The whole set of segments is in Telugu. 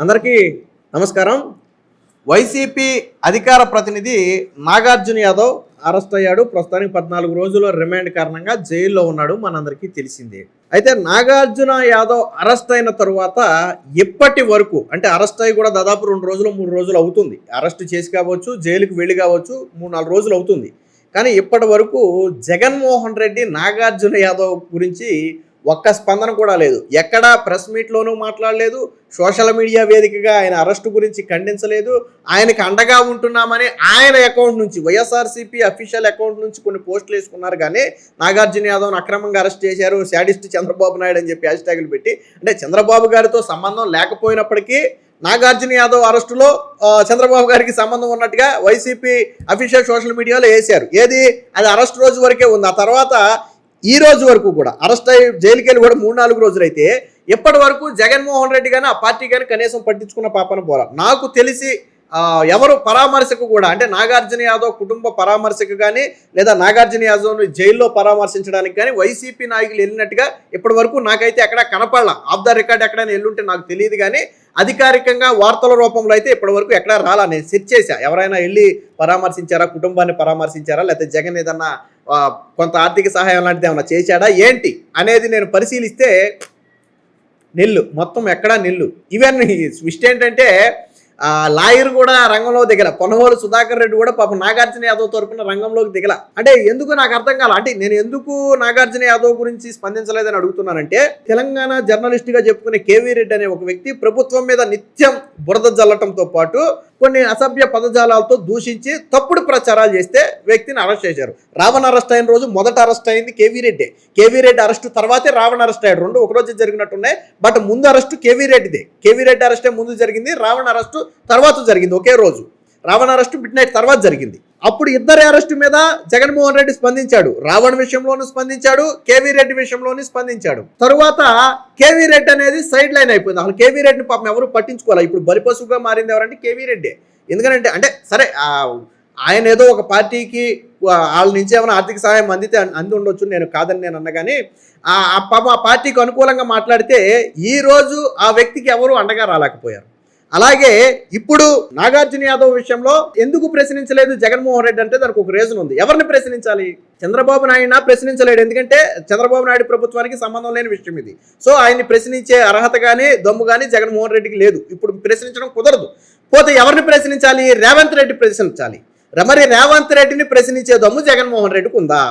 అందరికీ నమస్కారం. వైసీపీ అధికార ప్రతినిధి నాగార్జున యాదవ్ అరెస్ట్ అయ్యాడు. ప్రస్తుతానికి 14 రోజుల రిమాండ్ కారణంగా జైల్లో ఉన్నాడు, మనందరికీ తెలిసిందే. అయితే నాగార్జున యాదవ్ అరెస్ట్ అయిన తరువాత ఇప్పటి వరకు, అంటే అరెస్ట్ అయ్యి కూడా దాదాపు 2 రోజులు 3 రోజులు అవుతుంది. అరెస్ట్ చేసి కావచ్చు, జైలుకి వెళ్ళి కావచ్చు, 3-4 రోజులు అవుతుంది. కానీ ఇప్పటి వరకు జగన్మోహన్ రెడ్డి నాగార్జున యాదవ్ గురించి ఒక్క స్పందన కూడా లేదు. ఎక్కడా ప్రెస్ మీట్లోనూ మాట్లాడలేదు, సోషల్ మీడియా వేదికగా ఆయన అరెస్టు గురించి ఖండించలేదు. ఆయనకు అండగా ఉంటున్నామని ఆయన అకౌంట్ నుంచి, వైఎస్ఆర్సీపీ అఫీషియల్ అకౌంట్ నుంచి కొన్ని పోస్టులు వేసుకున్నారు. కానీ నాగార్జున యాదవ్ను అక్రమంగా అరెస్ట్ చేశారు, శాడిస్ట్ చంద్రబాబు నాయుడు అని చెప్పి హ్యాష్ ట్యాగులు పెట్టి, అంటే చంద్రబాబు గారితో సంబంధం లేకపోయినప్పటికీ నాగార్జున యాదవ్ అరెస్టులో చంద్రబాబు గారికి సంబంధం ఉన్నట్టుగా వైసీపీ అఫీషియల్ సోషల్ మీడియాలో వేశారు. ఏది అది అరెస్ట్ రోజు వరకే ఉంది. ఆ తర్వాత ఈ రోజు వరకు కూడా అరెస్ట్ అయ్యి జైలుకి వెళ్ళి కూడా 3-4 రోజులు అయితే ఇప్పటి వరకు జగన్మోహన్ రెడ్డి కానీ ఆ పార్టీ కానీ కనీసం పట్టించుకున్న పాపన పోరా. నాకు తెలిసి ఎవరు పరామర్శకు కూడా, అంటే నాగార్జున యాదవ్ కుటుంబ పరామర్శకు కానీ లేదా నాగార్జున యాదవ్ను జైల్లో పరామర్శించడానికి కానీ వైసీపీ నాయకులు వెళ్ళినట్టుగా ఇప్పటి వరకు నాకైతే ఎక్కడ కనపడలా. ఆఫ్ ద రికార్డ్ ఎక్కడైనా వెళ్ళుంటే నాకు తెలియదు, కానీ అధికారికంగా వార్తల రూపంలో అయితే ఇప్పటి వరకు ఎక్కడ రాలా. నేను సెర్చ్ చేశా, ఎవరైనా వెళ్ళి పరామర్శించారా, కుటుంబాన్ని పరామర్శించారా, లేకపోతే జగన్ ఏదన్నా కొంత ఆర్థిక సహాయం లాంటిది ఏమన్నా చేశాడా ఏంటి అనేది నేను పరిశీలిస్తే నిల్లు, మొత్తం ఎక్కడా నిల్లు. ఈవెన్ ట్విస్ట్ ఏంటంటే లాయర్ కూడా రంగంలో దిగల. పొన్నవోలు సుధాకర్ రెడ్డి కూడా పాపం నాగార్జున యాదవ్ తరపున రంగంలోకి దిగల. అంటే ఎందుకు నాకు అర్థం కాల. అంటే నేను ఎందుకు నాగార్జున యాదవ్ గురించి స్పందించలేదని అడుగుతున్నానంటే, తెలంగాణ జర్నలిస్ట్గా చెప్పుకునే కేవీ రెడ్డి అనే ఒక వ్యక్తి ప్రభుత్వం మీద నిత్యం బురద జల్లటంతో పాటు కొన్ని అసభ్య పదజాలాలతో దూషించి తప్పుడు ప్రచారాలు చేస్తే వ్యక్తిని అరెస్ట్ చేశారు. రావణ్ అరెస్ట్ అయిన రోజు మొదట అరెస్ట్ అయింది KV Reddy. KV Reddy arrest తర్వాతే రావణ్ అరెస్ట్ అయ్యాడు. 2 ఒకరోజు జరిగినట్టున్నాయి. బట్ ముందు అరెస్టు కేవీ రెడ్డిదే. కేవీ రెడ్డి అరెస్టే ముందు జరిగింది, రావణ్ అరెస్టు తర్వాత జరిగింది. ఒకే రోజు రావణ్ అరెస్టు మిడ్ నైట్ తర్వాత జరిగింది. అప్పుడు ఇద్దరి అరెస్టు మీద జగన్మోహన్ రెడ్డి స్పందించాడు. రావణ్ విషయంలోనూ స్పందించాడు, కేవీ రెడ్డి విషయంలోనూ స్పందించాడు. తరువాత కేవీ రెడ్డి అనేది సైడ్ లైన్ అయిపోయింది. అసలు కేవీ రెడ్డిని పాపం ఎవరు పట్టించుకోవాలి. ఇప్పుడు బలిపశువుగా మారింది ఎవరంటే కేవీ రెడ్డి. ఎందుకంటే అంటే సరే ఆయన ఏదో ఒక పార్టీకి వాళ్ళ నుంచి ఏమైనా ఆర్థిక సహాయం అంది ఉండొచ్చు, నేను కాదని నేను అన్నా. కానీ పాపం ఆ పార్టీకి అనుకూలంగా మాట్లాడితే ఈరోజు ఆ వ్యక్తికి ఎవరు అండగా రాలేకపోయారు. అలాగే ఇప్పుడు నాగార్జున యాదవ్ విషయంలో ఎందుకు ప్రశ్నించలేదు జగన్మోహన్ రెడ్డి అంటే దానికి ఒక రీజన్ ఉంది. ఎవరిని ప్రశ్నించాలి? చంద్రబాబు నాయుడు ప్రశ్నించలేడు, ఎందుకంటే చంద్రబాబు నాయుడు ప్రభుత్వానికి సంబంధం లేని విషయం ఇది. సో ఆయన్ని ప్రశ్నించే అర్హత కానీ దమ్ము కానీ జగన్మోహన్ రెడ్డికి లేదు. ఇప్పుడు ప్రశ్నించడం కుదరదు. పోతే ఎవరిని ప్రశ్నించాలి? రేవంత్ రెడ్డి ప్రశ్నించాలి. మరి రేవంత్ రెడ్డిని ప్రశ్నించే దమ్ము జగన్మోహన్ రెడ్డికి ఉందా?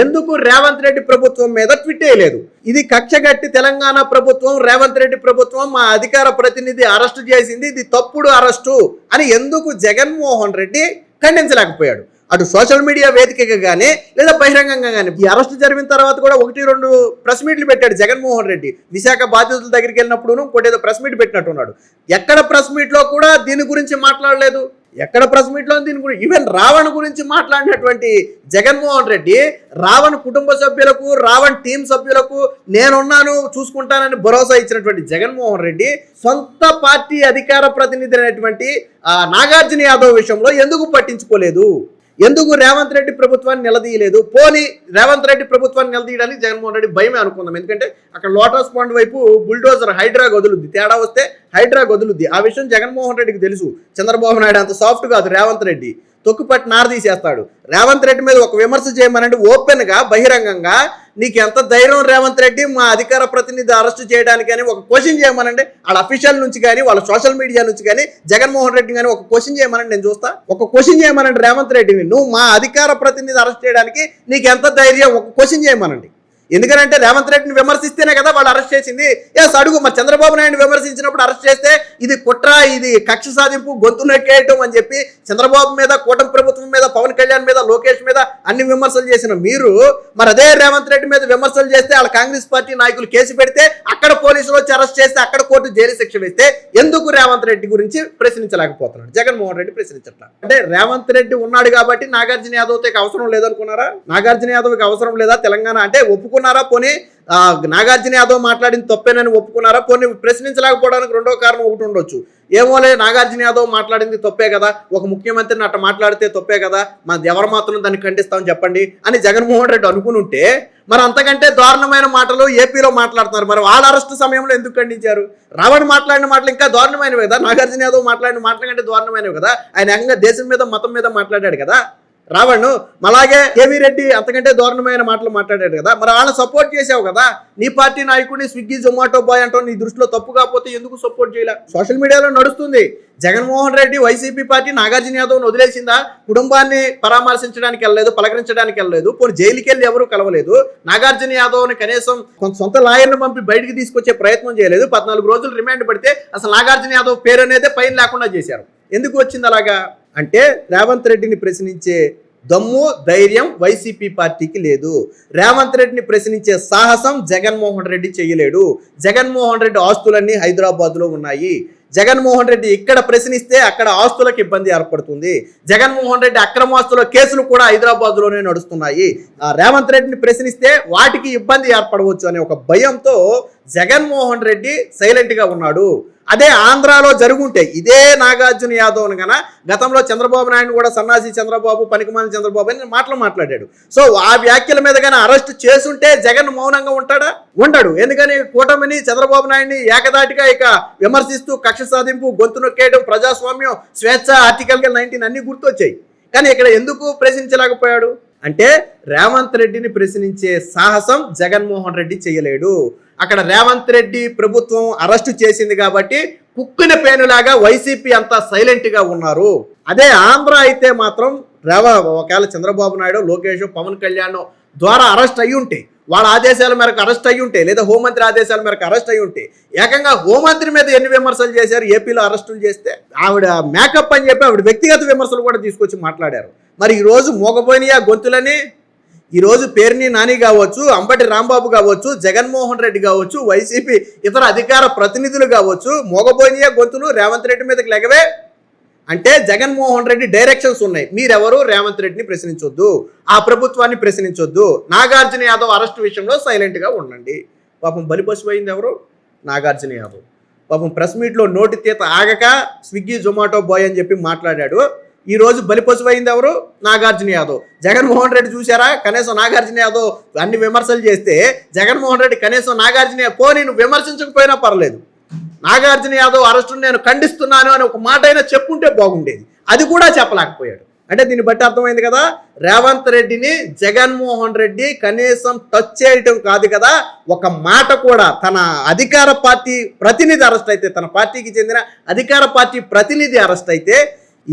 ఎందుకు రేవంత్ రెడ్డి ప్రభుత్వం మీద ట్వీట్ వేయలేదు? ఇది కక్షగట్టి తెలంగాణ ప్రభుత్వం, రేవంత్ రెడ్డి ప్రభుత్వం మా అధికార ప్రతినిధి అరెస్టు చేసింది, ఇది తప్పుడు అరెస్టు అని ఎందుకు జగన్మోహన్ రెడ్డి ఖండించలేకపోయాడు? అటు సోషల్ మీడియా వేదికగా కానీ లేదా బహిరంగంగా కానీ. ఈ అరెస్టు జరిగిన తర్వాత కూడా 1-2 ప్రెస్ మీట్లు పెట్టాడు జగన్మోహన్ రెడ్డి. విశాఖ బాధితుల దగ్గరికి వెళ్ళినప్పుడు ఇంకోటేదో ప్రెస్ మీట్ పెట్టినట్టున్నాడు. ఎక్కడ ప్రెస్ మీట్లో కూడా దీని గురించి మాట్లాడలేదు. ఎక్కడ ప్రెస్ మీట్లో దీని గురించి, ఈవెన్ రావణ్ గురించి మాట్లాడినటువంటి జగన్మోహన్ రెడ్డి రావణ్ కుటుంబ సభ్యులకు, రావణ్ టీం సభ్యులకు నేనున్నాను చూసుకుంటానని భరోసా ఇచ్చినటువంటి జగన్మోహన్ రెడ్డి సొంత పార్టీ అధికార ప్రతినిధి అయినటువంటి నాగార్జున యాదవ్ విషయంలో ఎందుకు పట్టించుకోలేదు? ఎందుకు రేవంత్ రెడ్డి ప్రభుత్వాన్ని నిలదీయలేదు? పోనీ రేవంత్ రెడ్డి ప్రభుత్వాన్ని నిలదీయడానికి జగన్మోహన్ రెడ్డి భయమే అనుకుందాం. ఎందుకంటే అక్కడ లోటస్ పాండ్ వైపు బుల్డోజర్ హైడ్రా వదులుద్ది, తేడా వస్తే హైడ్రా వదులుద్ది. ఆ విషయం జగన్మోహన్ రెడ్డికి తెలుసు. చంద్రబాబు నాయుడు అంత సాఫ్ట్ కాదు, రేవంత్ రెడ్డి తొక్కుపట్టి నారదీసేస్తాడు. రేవంత్ రెడ్డి మీద ఒక విమర్శ చేయమనండి ఓపెన్గా బహిరంగంగా, నీకు ఎంత ధైర్యం రేవంత్ రెడ్డి మా అధికార ప్రతినిధి అరెస్టు చేయడానికి అని ఒక క్వశ్చన్ చేయమనండి. వాళ్ళ అఫీషియల్ నుంచి కానీ వాళ్ళ సోషల్ మీడియా నుంచి కానీ జగన్మోహన్ రెడ్డి కానీ ఒక క్వశ్చన్ చేయమనండి, నేను చూస్తా. ఒక క్వశ్చన్ చేయమనండి రేవంత్ రెడ్డిని, నువ్వు మా అధికార ప్రతినిధి అరెస్ట్ చేయడానికి నీకు ఎంత ధైర్యం, ఒక క్వశ్చన్ చేయమనండి. ఎందుకంటే రేవంత్ రెడ్డిని విమర్శిస్తేనే కదా వాళ్ళు అరెస్ట్ చేసింది. ఎస్ అడుగు, మరి చంద్రబాబు నాయుడు విమర్శించినప్పుడు అరెస్ట్ చేస్తే ఇది కుట్ర, ఇది కక్ష సాధింపు, గొంతు నొక్కేయటం అని చెప్పి చంద్రబాబు మీద, కూటమి ప్రభుత్వం మీద, పవన్ కళ్యాణ్ మీద, లోకేష్ మీద అన్ని విమర్శలు చేసిన మీరు మరి అదే రేవంత్ రెడ్డి మీద విమర్శలు చేస్తే వాళ్ళ కాంగ్రెస్ పార్టీ నాయకులు కేసు పెడితే అక్కడ పోలీసులు వచ్చి అరెస్ట్ చేస్తే అక్కడ కోర్టు జైలు శిక్ష వేస్తే ఎందుకు రేవంత్ రెడ్డి గురించి ప్రశ్నించలేకపోతున్నాడు జగన్మోహన్ రెడ్డి? ప్రశ్నించట్లా అంటే రేవంత్ రెడ్డి ఉన్నాడు కాబట్టి నాగార్జున యాదవ్కి అవసరం లేదనుకున్నారా? నాగార్జున యాదవ్కి అవసరం లేదా తెలంగాణ అంటే? ఒప్పుకున్న ఒప్పుకున్నారా? పోనీ నాగార్జున యాదవ్ మాట్లాడింది తప్పేనని ఒప్పుకున్నారా? పోనీ ప్రశ్నించలేకపోవడానికి రెండో కారణం ఒకటి ఉండొచ్చు. ఏమోలే, నాగార్జున యాదవ్ మాట్లాడింది తప్పే కదా, ఒక ముఖ్యమంత్రిని అట్ట మాట్లాడితే తప్పే కదా, మన ఎవరు మాత్రం దాన్ని ఖండిస్తామని చెప్పండి అని జగన్మోహన్ రెడ్డి అనుకుని ఉంటే, మరి అంతకంటే దారుణమైన మాటలు ఏపీలో మాట్లాడుతున్నారు. మరి వాళ్ళ అరెస్టు సమయంలో ఎందుకు ఖండించారు? రావణ్ మాట్లాడిన మాటలు ఇంకా దారుణమైనవి కదా, నాగార్జున యాదవ్ మాట్లాడిన మాటల కంటే దారుణమైనవి కదా. ఆయన ఏకంగా దేశం మీద మతం మీద మాట్లాడాడు కదా రావణ్. అలాగే కేవీ రెడ్డి అంతకంటే దారుణమైన మాటలు మాట్లాడాడు కదా. మరి వాళ్ళని సపోర్ట్ చేసావు కదా. నీ పార్టీ నాయకుడిని స్విగ్గీ జొమాటో బాయ్ అంటూ నీ దృష్టిలో తప్పు కాకపోతే ఎందుకు సపోర్ట్ చేయలే? సోషల్ మీడియాలో నడుస్తుంది. జగన్మోహన్ రెడ్డి వైసీపీ పార్టీ నాగార్జున యాదవ్ను వదిలేసిందా? కుటుంబాన్ని పరామర్శించడానికి వెళ్ళలేదు, పలకరించడానికి వెళ్ళలేదు, పోనీ జైలుకి వెళ్ళి ఎవరు కలవలేదు. నాగార్జున యాదవ్ని కనీసం కొంత సొంత లాయర్ను పంపి బయటికి తీసుకొచ్చే ప్రయత్నం చేయలేదు. 14 రోజులు రిమాండ్ పడితే అసలు నాగార్జున యాదవ్ పేరు అనేది పైన లేకుండా చేశారు. ఎందుకు వచ్చింది అలాగా? అంటే రేవంత్ రెడ్డిని ప్రశ్నించే దమ్ము ధైర్యం వైసీపీ పార్టీకి లేదు. రేవంత్ రెడ్డిని ప్రశ్నించే సాహసం జగన్మోహన్ రెడ్డి చేయలేడు. జగన్మోహన్ రెడ్డి ఆస్తులన్నీ హైదరాబాద్లో ఉన్నాయి. జగన్మోహన్ రెడ్డి ఇక్కడ ప్రశ్నిస్తే అక్కడ ఆస్తులకు ఇబ్బంది ఏర్పడుతుంది. జగన్మోహన్ రెడ్డి అక్రమాస్తుల కేసులు కూడా హైదరాబాద్లోనే నడుస్తున్నాయి. రేవంత్ రెడ్డిని ప్రశ్నిస్తే వాటికి ఇబ్బంది ఏర్పడవచ్చు అనే ఒక భయంతో జగన్మోహన్ రెడ్డి సైలెంట్గా ఉన్నాడు. అదే ఆంధ్రాలో జరుగుంటే ఇదే నాగార్జున యాదవ్ను కన్నా గతంలో చంద్రబాబు నాయుడు కూడా సన్నాసి చంద్రబాబు, పనికిమాలిన చంద్రబాబు అని మాట్లాడాడు. సో ఆ వ్యాఖ్యల మీద కానీ అరెస్ట్ చేసుంటే జగన్ మౌనంగా ఉంటాడా? ఉండడు. ఎందుకని కూటమిని, చంద్రబాబు నాయుడిని ఏకదాటిగా ఇక విమర్శిస్తూ కక్ష సాధింపు, గొంతు నొక్కేయడం, ప్రజాస్వామ్యం, స్వేచ్ఛ, ఆర్టికల్ 19 అన్ని గుర్తొచ్చాయి. కానీ ఇక్కడ ఎందుకు ప్రశ్నించలేకపోయాడు అంటే రేవంత్ రెడ్డిని ప్రశ్నించే సాహసం జగన్మోహన్ రెడ్డి చేయలేడు. అక్కడ రేవంత్ రెడ్డి ప్రభుత్వం అరెస్టు చేసింది కాబట్టి కుక్కిన పేనులాగా వైసీపీ అంతా సైలెంట్గా ఉన్నారు. అదే ఆంధ్ర అయితే మాత్రం ఒకవేళ చంద్రబాబు నాయుడు, లోకేష్, పవన్ కళ్యాణ్ ద్వారా అరెస్ట్ అయ్యి ఉంటే, వాళ్ళ ఆదేశాల మేరకు అరెస్ట్ అయ్యి ఉంటే, లేదా హోంమంత్రి ఆదేశాల మేరకు అరెస్ట్ అయ్యి ఉంటే, ఏకంగా హోంమంత్రి మీద ఎన్ని విమర్శలు చేశారు ఏపీలో అరెస్టులు చేస్తే. ఆవిడ మేకప్ అని చెప్పి ఆవిడ వ్యక్తిగత విమర్శలు కూడా తీసుకొచ్చి మాట్లాడారు. మరి ఈరోజు మోగపోయినాయి ఆ గొంతులని. ఈరోజు పేర్ని నాని కావచ్చు, అంబటి రాంబాబు కావచ్చు, జగన్మోహన్ రెడ్డి కావచ్చు, వైసీపీ ఇతర అధికార ప్రతినిధులు కావచ్చు, మోగపోయినాయి గొంతులు రేవంత్ రెడ్డి మీదకి లెగవే. అంటే జగన్మోహన్ రెడ్డి డైరెక్షన్స్ ఉన్నాయి. మీరెవరు రేవంత్ రెడ్డిని ప్రశ్నించొద్దు, ఆ ప్రభుత్వాన్ని ప్రశ్నించొద్దు, నాగార్జున యాదవ్ అరెస్ట్ విషయంలో సైలెంట్గా ఉండండి. పాపం బలిపశువు అయింది ఎవరు? నాగార్జున యాదవ్. పాపం ప్రెస్ మీట్లో నోటి తీత ఆగక స్విగ్గీ జొమాటో బాయ్ అని చెప్పి మాట్లాడాడు. ఈ రోజు బలిపశువు అయింది ఎవరు? నాగార్జున యాదవ్. జగన్మోహన్ రెడ్డి చూసారా? కనీసం నాగార్జున యాదవ్ అన్ని విమర్శలు చేస్తే జగన్మోహన్ రెడ్డి కనీసం నాగార్జున పోనీ నువ్వు విమర్శించకపోయినా పర్లేదు, నాగార్జున యాదవ్ అరెస్టును నేను ఖండిస్తున్నాను అని ఒక మాట అయినా చెప్పుంటే బాగుండేది. అది కూడా చెప్పలేకపోయాడు. అంటే దీన్ని బట్టి అర్థమైంది కదా, రేవంత్ రెడ్డిని జగన్మోహన్ రెడ్డి కనీసం టచ్ చేయటం కాదు కదా, ఒక మాట కూడా తన అధికార పార్టీ ప్రతినిధి అరెస్ట్ అయితే, తన పార్టీకి చెందిన అధికార పార్టీ ప్రతినిధి అరెస్ట్ అయితే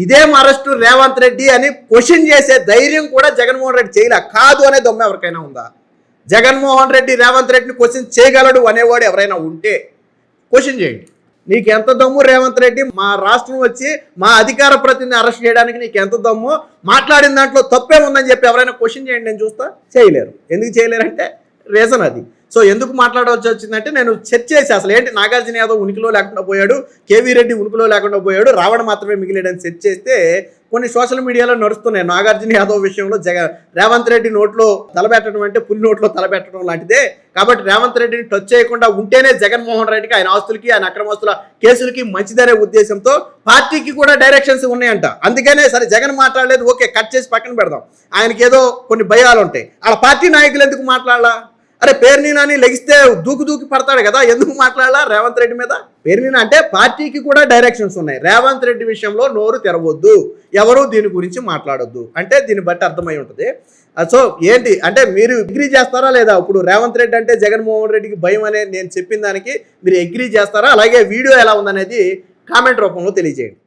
ఇదేం అరెస్టు రేవంత్ రెడ్డి అని క్వశ్చన్ చేసే ధైర్యం కూడా జగన్మోహన్ రెడ్డి చేయలే. కాదు అనే దమ్ము ఎవరికైనా ఉందా? జగన్మోహన్ రెడ్డి రేవంత్ రెడ్డిని క్వశ్చన్ చేయగలడు అనేవాడు ఎవరైనా ఉంటే క్వశ్చన్ చేయండి. నీకు ఎంత దమ్ము రేవంత్ రెడ్డి మా రాష్ట్రం వచ్చి మా అధికార ప్రతినిధిని అరెస్ట్ చేయడానికి నీకు ఎంత దమ్ము? మాట్లాడిన దాంట్లో తప్పే ఉందని చెప్పి ఎవరైనా క్వశ్చన్ చేయండి, నేను చూస్తా. చేయలేరు. ఎందుకు చేయలేరంటే రీజన్ అది. సో ఎందుకు మాట్లాడవలసి వచ్చిందంటే నేను చర్చ చేసి అసలు ఏంటి నాగార్జున యాదవ్ ఉనికిలో లేకుండా పోయాడు, కేవీ రెడ్డి ఉనికిలో లేకుండా పోయాడు, రావణ మాత్రమే మిగిలేడని చర్చ చేస్తే కొన్ని సోషల్ మీడియాలో నడుస్తున్నాయి. నాగార్జున యాదవ్ విషయంలో రేవంత్ రెడ్డి నోట్లో తలబెట్టడం అంటే పులి నోట్లో తలబెట్టడం లాంటిదే. కాబట్టి రేవంత్ రెడ్డిని టచ్ చేయకుండా ఉంటేనే జగన్మోహన్ రెడ్డికి, ఆయన ఆస్తులకి, ఆయన అక్రమాస్తుల కేసులకి మంచిదనే ఉద్దేశంతో పార్టీకి కూడా డైరెక్షన్స్ ఉన్నాయంట. అందుకనే సరే జగన్ మాట్లాడలేదు, ఓకే కట్ చేసి పక్కన పెడదాం, ఆయనకి ఏదో కొన్ని భయాలు ఉంటాయి. వాళ్ళ పార్టీ నాయకులు ఎందుకు మాట్లాడాలా? అరే పేర్ని నాని లెగిస్తే దూకి పడతాడు కదా, ఎందుకు మాట్లాడాలా రేవంత్ రెడ్డి మీద? పేర్ని అంటే పార్టీకి కూడా డైరెక్షన్స్ ఉన్నాయి. రేవంత్ రెడ్డి విషయంలో నోరు తెరవద్దు, ఎవరు దీని గురించి మాట్లాడొద్దు అంటే దీన్ని బట్టి అర్థమై ఉంటుంది. సో ఏంటి అంటే మీరు అగ్రీ చేస్తారా లేదా? ఇప్పుడు రేవంత్ రెడ్డి అంటే జగన్మోహన్ రెడ్డికి భయం అనే నేను చెప్పిన దానికి మీరు అగ్రీ చేస్తారా? అలాగే వీడియో ఎలా ఉందనేది కామెంట్ రూపంలో తెలియజేయండి.